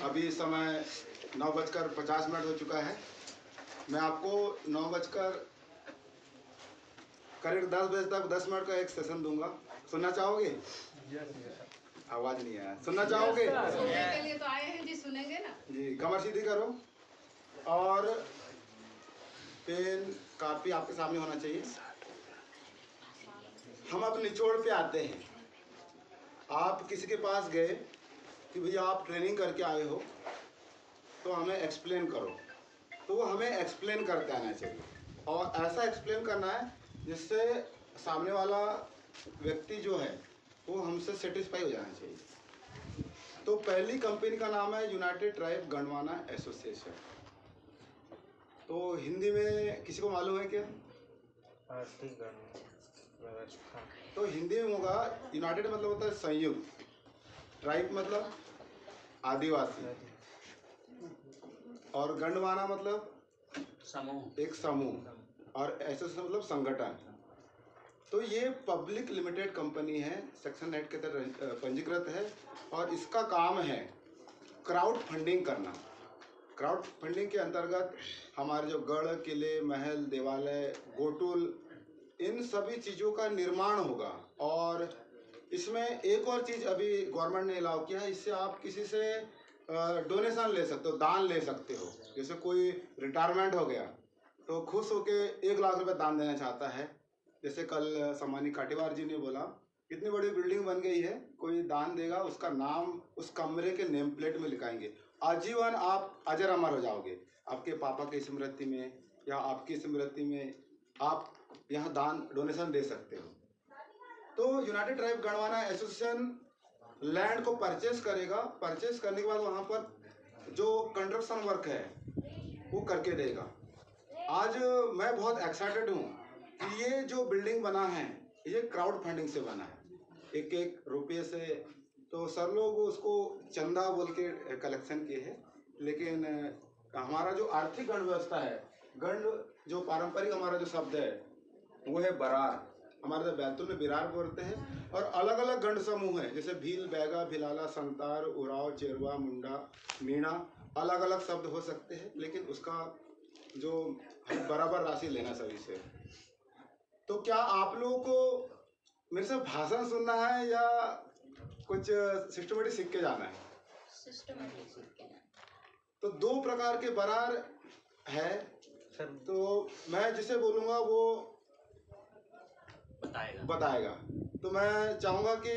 अभी समय 9:50 हो चुका है। मैं आपको 9 करीब 10 बजे तक 10 मिनट का एक सेशन दूंगा। सुनना चाहोगे? आवाज नहीं आया। सुनना चाहोगे? सुनने के लिए तो आए हैं जी, सुनेंगे ना जी। कमर सीधी करो और पेन कापी आपके सामने होना चाहिए। हम अब निचोड़ पे आते हैं। आप किसी के पास गए कि भैया आप ट्रेनिंग करके आए हो तो हमें एक्सप्लेन करो, तो वो हमें एक्सप्लेन करके आना चाहिए और ऐसा एक्सप्लेन करना है जिससे सामने वाला व्यक्ति जो है वो हमसे सेटिस्फाई हो जाना चाहिए। तो पहली कंपनी का नाम है यूनाइटेड ट्राइब गणवाना एसोसिएशन। तो हिंदी में किसी को मालूम है क्या? तो हिंदी में होगा, यूनाइटेड मतलब होता है संयुक्त, ट्राइब मतलब आदिवासी, और गणवाना मतलब समूह, एक समूह, और एसोसिएशन मतलब संगठन। तो ये पब्लिक लिमिटेड कंपनी है, सेक्शन 8 के तहत पंजीकृत है और इसका काम है क्राउड फंडिंग करना। क्राउड फंडिंग के अंतर्गत हमारे जो गढ़, किले, महल, देवालय, गोटुल, इन सभी चीज़ों का निर्माण होगा। और इसमें एक और चीज़ अभी गवर्नमेंट ने अलाउ किया है, इससे आप किसी से डोनेशन ले सकते हो, दान ले सकते हो। जैसे कोई रिटायरमेंट हो गया तो खुश होके 1 लाख रुपए दान देना चाहता है। जैसे कल सम्मानी काटीवार जी ने बोला इतनी बड़ी बिल्डिंग बन गई है, कोई दान देगा उसका नाम उस कमरे के नेम प्लेट में लिखाएंगे, आजीवन आप अजर अमर हो जाओगे। आपके पापा की स्मृति में या आपकी स्मृति में आप यहाँ दान डोनेशन दे सकते हो। तो यूनाइटेड ट्राइब गणवाना एसोसिएशन लैंड को परचेस करेगा। परचेस करने के बाद वहाँ पर जो कंस्ट्रक्शन वर्क है वो करके देगा। आज मैं बहुत एक्साइटेड हूँ कि ये जो बिल्डिंग बना है ये क्राउड फंडिंग से बना है, 1-1 रुपये से। तो सर लोग उसको चंदा बोल के कलेक्शन किए हैं, लेकिन हमारा जो आर्थिक गण व्यवस्था है, गण जो पारंपरिक हमारा जो शब्द है वो है बरार। हमारे तो बैतूल में बिरार बोलते हैं। और अलग अलग गण समूह हैं, जैसे भील, बैगा, भिलाला, संतार, उराव, चेरवा, मुंडा, मीणा, अलग अलग शब्द हो सकते हैं, लेकिन उसका जो बराबर राशि लेना सभी से। तो क्या आप लोगों को मेरे से भाषण सुनना है या कुछ सिस्टमेटिक सीख के जाना है? सिस्टमेटिक सीख के जाना। तो 2 प्रकार के बरार है, तो मैं जिसे बोलूँगा वो बताएगा। तो मैं चाहूँगा कि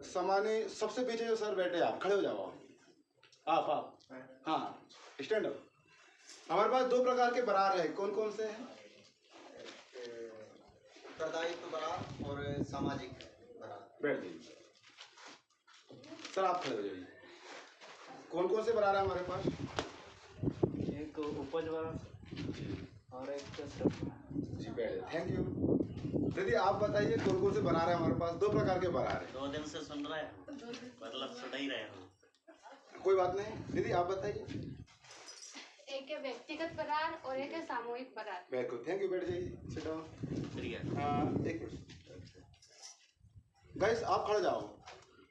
सामान्य सबसे पीछे जो सर बैठे, आप खड़े हो जाओ। आप हाँ, स्टैंड अप। हमारे पास 2 प्रकार के बरार है, कौन कौन से हैं? उत्तरदायित्व बरार और सामाजिक बरार। बैठ जाइए सर, आप खड़े हो जाइए। कौन कौन से बरार है हमारे पास? एक उपज बरार और एक जी, बैठ। Thank you. दीदी आप बताइए कौन कौन से बरार है हमारे पास? 2 प्रकार के बरार है। 2 दिन से सुन रहे हैं, मतलब सुन ही रहे हो। कोई बात नहीं, दीदी आप बताइए। एक है व्यक्तिगत बरार और एक है सामूहिक बरार। बिल्कुल, थैंक यू। बैठ जाइए, सिट डाउन। एक मिनट गाइस, आप खड़े जाओ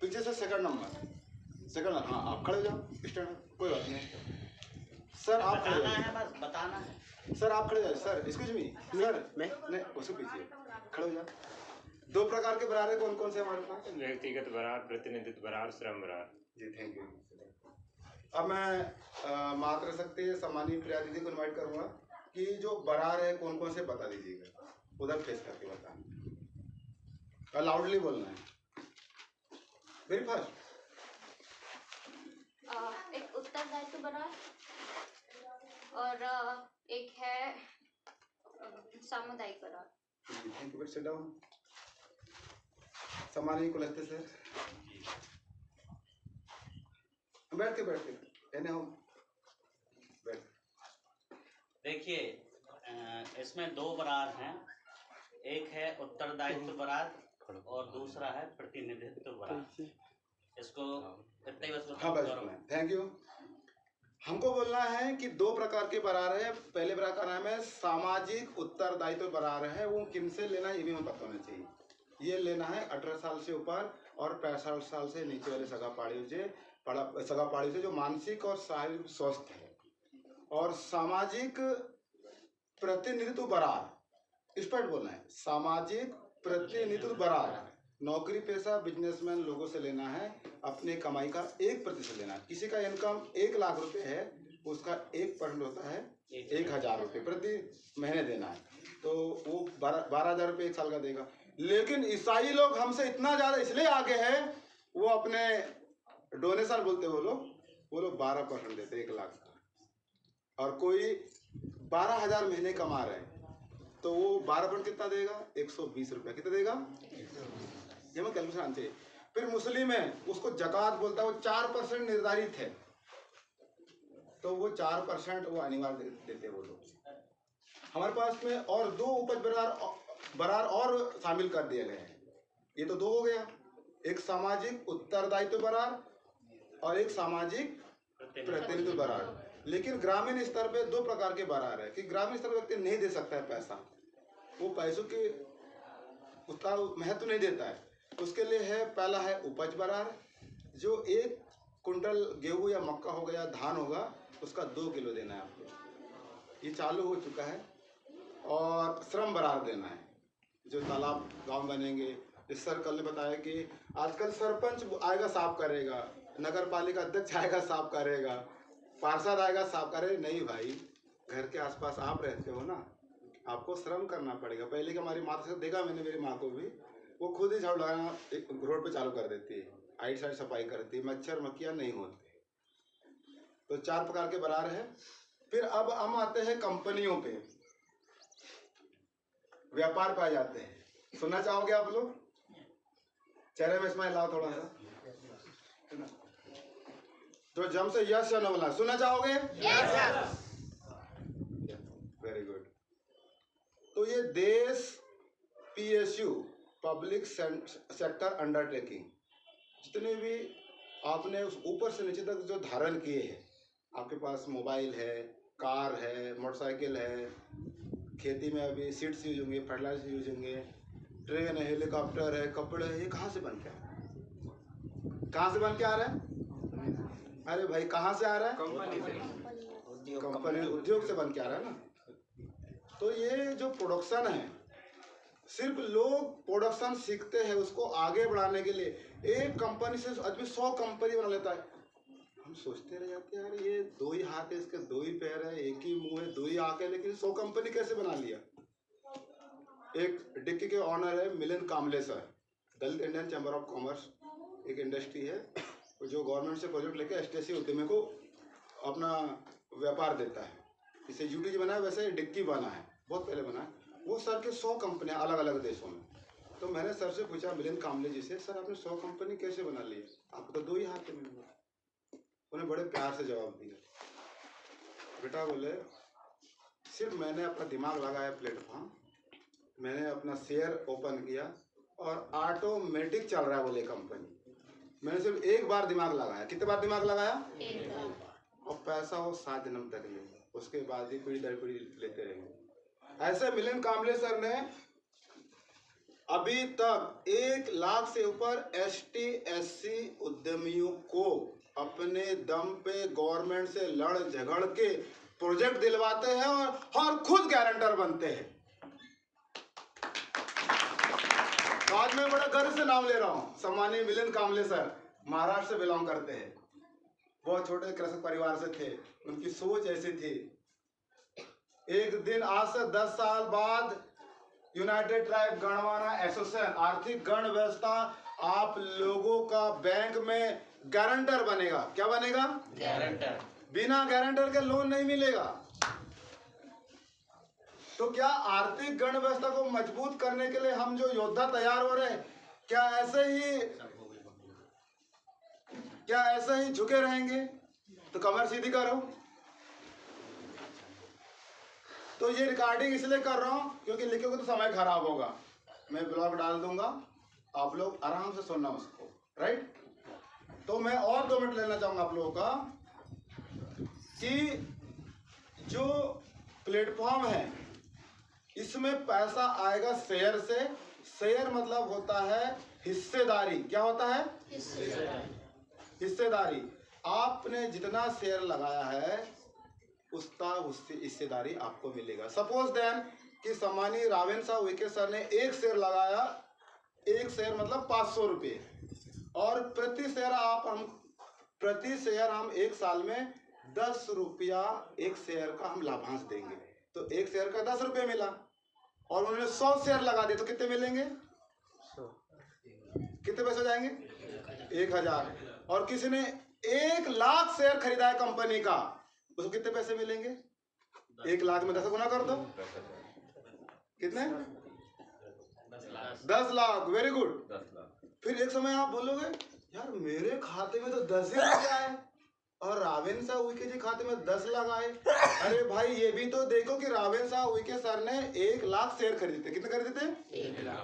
पीछे से। सेकंड नंबर, हाँ आप खड़े हो जाओ, स्टैंड। कोई बात नहीं सर, आप खड़े है, बस बताना है। सर आप खड़े जाओ। सर एक्सक्यूज मी सर, मैं नहीं उसको पीछे खड़े हो जाओ। 2 प्रकार के बरार है, कौन कौन से हमारे पास? व्यक्तिगत बरार, प्रतिनिधित्व बरार, श्रम बरार। जी थैंक यू। अब मैं मात्र शक्ति सम्मानित प्रिया दीदी को इन्वाइट करूंगा कि जो बरार है कौन कौन से बता दीजिएगा, उधर फेस करके बताना, लाउडली बोलना है। Very fast. एक उत्तरदायित्व बरार और एक है सामुदायिक बरार। Thank you. Sit down. सम्मानित कुलस्ते सर, बैठ के एने हो बैठ। देखिए, इसमें 2 बरार हैं, एक है उत्तरदायित्व बरार और दूसरा है प्रतिनिधित्व बरार। इसको इतना ही बस हाँ, थैंक यू। हमको बोलना है कि 2 प्रकार के बरार है। पहले बरार का नाम है सामाजिक उत्तरदायित्व बरार है। वो किन से लेना है ये भी हमें पता होना चाहिए। ये लेना है 18 साल से ऊपर और 65 साल से नीचे वाले सगा पाड़ियों से। सगा पहाड़ी से जो मानसिक और शारीरिक स्वस्थ है। और सामाजिक प्रतिनिधित्व बरार, स्पष्ट बोलना है, सामाजिक प्रतिनिधित्व बरार, नौकरी पेशा बिजनेसमैन लोगों से लेना है, अपने कमाई का 1% लेना है। किसी का इनकम 1 लाख रुपए है, उसका 1% होता है 1000 रुपये प्रति महीने देना है, तो वो 12,000 रुपये 1 साल का देगा। लेकिन ईसाई लोग हमसे इतना ज़्यादा इसलिए आगे हैं, वो अपने डोनेशन बोलते वो लोग 12% देते 1 लाख का। और कोई 12,000 महीने कमा रहे हैं तो वो 12% कितना देगा? 120 रुपया। कितना देगा? ये मैं कैलकुलेशन चाहिए। फिर मुस्लिम है, उसको जकात बोलता है, वो 4% निर्धारित है, तो वो 4% वो अनिवार्य देते हैं वो लोग। हमारे पास में और 2 उपज बरार और शामिल कर दिए गए हैं। ये तो 2 हो गया, एक सामाजिक उत्तरदायित्व बरार और एक सामाजिक प्रतिनिधित्व बरार। लेकिन ग्रामीण स्तर पे 2 प्रकार के बरार है कि ग्रामीण स्तर पर व्यक्ति नहीं दे सकता है पैसा, वो पैसों के उसका महत्व नहीं देता है। उसके लिए है, पहला है उपज बरार, जो 1 कुंटल गेहूँ या मक्का हो गया, धान होगा, उसका 2 किलो देना है आपको, ये चालू हो चुका है। और श्रम बरार देना है, जो तालाब गांव बनेंगे। इस सर कल ने बताया कि आजकल सरपंच आएगा साफ करेगा, नगर पालिका अध्यक्ष आएगा साफ करेगा, पार्षद आएगा साफ करेगा। नहीं भाई, घर के आसपास आप रहते हो ना, आपको श्रम करना पड़ेगा। पहले की हमारी माता से देखा मैंने, मेरी माँ को भी, वो खुद ही झाड़ू लगाना रोड पे चालू कर देती है, आइट साइड सफाई करती है, मच्छर मक्खियाँ नहीं होते। तो 4 प्रकार के बरार है। फिर अब हम आते हैं कंपनियों पे, व्यापार पाए जाते हैं। सुनना चाहोगे आप लोग? चेहरे में स्माइल लाओ थोड़ा सा, तो जम से यस या नो बोलना। सुनना चाहोगे? Very good. तो ये देश PSU, पब्लिक सेक्टर अंडरटेकिंग, जितने भी आपने उस ऊपर से नीचे तक जो धारण किए हैं, आपके पास मोबाइल है, कार है, मोटरसाइकिल है, खेती में अभी सीड्स यूज होंगे, फर्टिलाइजर यूज होंगे, ट्रेन है, हेलीकॉप्टर है, कपड़े है, ये कहाँ से बन के आ रहा है? कहाँ से बन के आ रहा है? अरे भाई कहाँ से आ रहा है? कंपनी उद्योग से बन के आ रहा है ना। तो ये जो प्रोडक्शन है, सिर्फ लोग प्रोडक्शन सीखते हैं, उसको आगे बढ़ाने के लिए एक कंपनी से आदमी 100 कंपनी बना लेता है। हम सोचते रह जाते हैं, यार ये 2 ही हाथ है, इसके 2 ही पैर है, एक ही मुंह है, 2 ही आंखें, लेकिन 100 कंपनी कैसे बना लिया? एक डिक्की के ऑनर है Milind Kamble sir, Dalit Indian chamber of commerce, एक इंडस्ट्री है जो गवर्नमेंट से प्रोजेक्ट लेके STC उद्यमी को अपना व्यापार देता है। इसे UTG बना है, वैसे डिक्की बना है, बहुत पहले बना है। वो सर के 100 कंपनियां अलग अलग देशों में। तो मैंने सर से पूछा, मिलिंद कामले जी से, सर आपने 100 कंपनी कैसे बना ली? आपको तो 2 ही हाथ में। उन्हें बड़े प्यार से जवाब दिया, बेटा बोले सिर्फ मैंने अपना दिमाग लगाया प्लेटफॉर्म, मैंने अपना शेयर ओपन किया और ऑटोमेटिक चल रहा है बोले कंपनी। मैंने सिर्फ 1 बार दिमाग लगाया। कितने बार दिमाग लगाया? 1 बार। और पैसा वो 7 जन्म तक लेंगे, उसके बाद ही पीढ़ी दर पीढ़ी लेते रहेंगे। ऐसे मिलिंद कामले सर ने अभी तक 1 लाख से ऊपर ST/SC उद्यमियों को अपने दम पे गवर्नमेंट से लड़ झगड़ के प्रोजेक्ट दिलवाते हैं और खुद गारंटर बनते हैं। आज मैं बड़ा गर्व से नाम ले रहा हूँ, सम्मानीय मिलिंद कामले सर महाराष्ट्र से बिलोंग करते हैं, बहुत छोटे कृषक परिवार से थे, उनकी सोच ऐसी थी। एक दिन आज से 10 साल बाद यूनाइटेड ट्राइब गणवाना एसोसिएशन, आर्थिक गण व्यवस्था आप लोगों का बैंक में गारंटर बनेगा। क्या बनेगा? गारंटर। बिना गारंटर के लोन नहीं मिलेगा। तो क्या आर्थिक गण व्यवस्था को मजबूत करने के लिए हम जो योद्धा तैयार हो रहे हैं, क्या ऐसे ही झुके रहेंगे? तो कमर सीधी करो। तो ये रिकॉर्डिंग इसलिए कर रहा हूं क्योंकि लिखोगे तो समय खराब होगा। मैं ब्लॉग डाल दूंगा, आप लोग आराम से सुनना उसको, राइट? तो मैं और 2 मिनट लेना चाहूंगा आप लोगों का कि जो प्लेटफॉर्म है इसमें पैसा आएगा शेयर से। शेयर मतलब होता है हिस्सेदारी। क्या होता है? हिस्सेदारी। आपने जितना शेयर लगाया है उसका उससे हिस्सेदारी आपको मिलेगा। सपोज देन कि सम्मानीय रावेन साहब वीके सर ने एक शेयर लगाया, एक शेयर मतलब 500 रुपये, और प्रति शेयर हम एक साल में 10 रुपया एक शेयर का हम लाभांश देंगे, तो एक शेयर का 10 रुपये मिला। और उन्होंने 100 शेयर लगा दिए तो कितने मिलेंगे, कितने पैसे हो जाएंगे, 1000। और किसी ने 1 लाख शेयर खरीदा है कंपनी का, उसको कितने पैसे मिलेंगे, 1 लाख में 10 गुना कर दो, कितने, 10 लाख। Very good. फिर एक समय आप बोलोगे यार मेरे खाते में तो 10 ही रुपया है और रावेन साहब वीके जी खाते में 10 लाख आए। अरे भाई ये भी तो देखो कि रावेन साहब वीके सर ने 1 लाख शेयर खरीदे थे, कितने खरीदे थे, 1 लाख,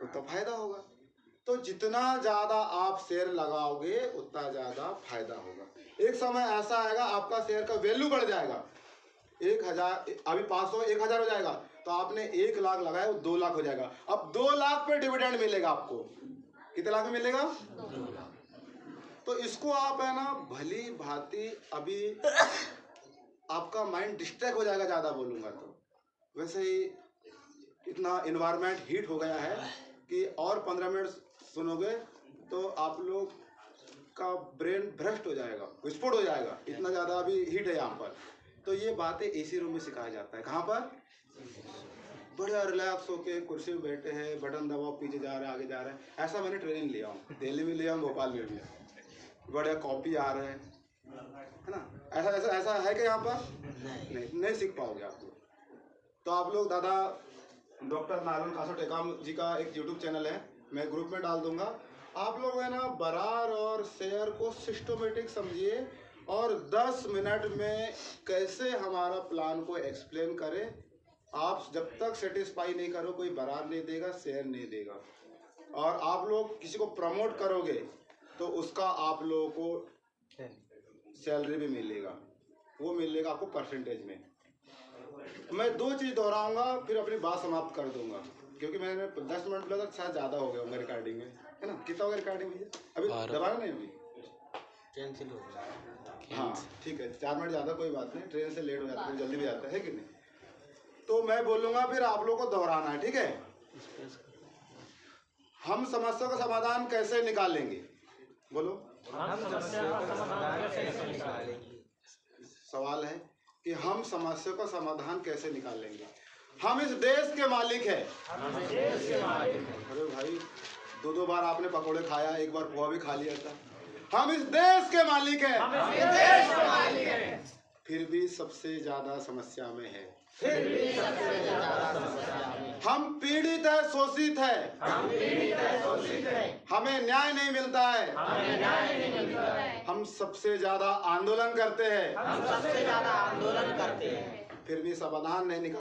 तो फायदा होगा। तो जितना ज्यादा आप शेयर लगाओगे उतना ज्यादा फायदा होगा। एक समय ऐसा आएगा आपका शेयर का वैल्यू बढ़ जाएगा, 1000 अभी 500 1000 हो जाएगा, तो आपने 1 लाख लगाया वो 2 लाख हो जाएगा। अब 2 लाख पे डिविडेंड मिलेगा आपको, कितने लाख में मिलेगा, 2 लाख। तो इसको आप है ना भली भांति, अभी आपका माइंड डिस्ट्रैक्ट हो जाएगा ज़्यादा बोलूँगा तो। वैसे ही इतना इन्वायरमेंट हीट हो गया है कि और 15 मिनट सुनोगे तो आप लोग का ब्रेन भ्रष्ट हो जाएगा, विस्फोट हो जाएगा, इतना ज़्यादा अभी हीट है यहाँ पर। तो ये बातें एसी रूम में सिखाया जाता है। कहाँ पर, बढ़िया रिलैक्स होके कुर्सी में बैठे हैं, बटन दबाओ, पीछे जा रहे हैं, आगे जा रहे हैं। ऐसा मैंने ट्रेनिंग लिया हूँ, दिल्ली में लिया हूँ, भोपाल में भी। बढ़िया कॉपी आ रहे हैं, है ना। ऐसा ऐसा ऐसा है कि यहाँ पर नहीं सीख पाओगे आप लोग। तो आप लोग दादा डॉक्टर नारायण कासो टेकाम जी का एक यूट्यूब चैनल है, मैं ग्रुप में डाल दूंगा। आप लोग है ना बरार और शेयर को सिस्टमेटिक समझिए और 10 मिनट में कैसे हमारा प्लान को एक्सप्लेन करें। आप जब तक सेटिस्फाई नहीं करो कोई बरार नहीं देगा, शेयर नहीं देगा। और आप लोग किसी को प्रमोट करोगे तो उसका आप लोगों को सैलरी भी मिलेगा, वो मिलेगा आपको परसेंटेज में। मैं 2 चीज़ दोहराऊंगा फिर अपनी बात समाप्त कर दूंगा, क्योंकि मैंने 10 मिनट बोला था, शायद ज़्यादा हो गया होगा रिकॉर्डिंग में, है ना। कितना होगा रिकॉर्डिंग में अभी दबाना नहीं, अभी ट्रेन से हो गया। हाँ ठीक है, 4 मिनट ज़्यादा कोई बात नहीं, ट्रेन से लेट हो जाता है, जल्दी भी जाता है कि नहीं। तो मैं बोलूँगा फिर आप लोगों को दोहराना है, ठीक है। हम समस्या का समाधान कैसे निकालेंगे, बोलो। सवाल है कि हम समस्या का समाधान कैसे निकालेंगे। हम इस देश के मालिक हैं। अरे भाई 2 बार आपने पकोड़े खाया, 1 बार पोहा भी खा लिया था। हम इस देश के मालिक हैं, फिर भी सबसे ज्यादा समस्या में है। हम पीड़ित है, शोषित है, हमें न्याय नहीं मिलता है, हम सबसे ज्यादा आंदोलन करते हैं, फिर भी समाधान नहीं निकल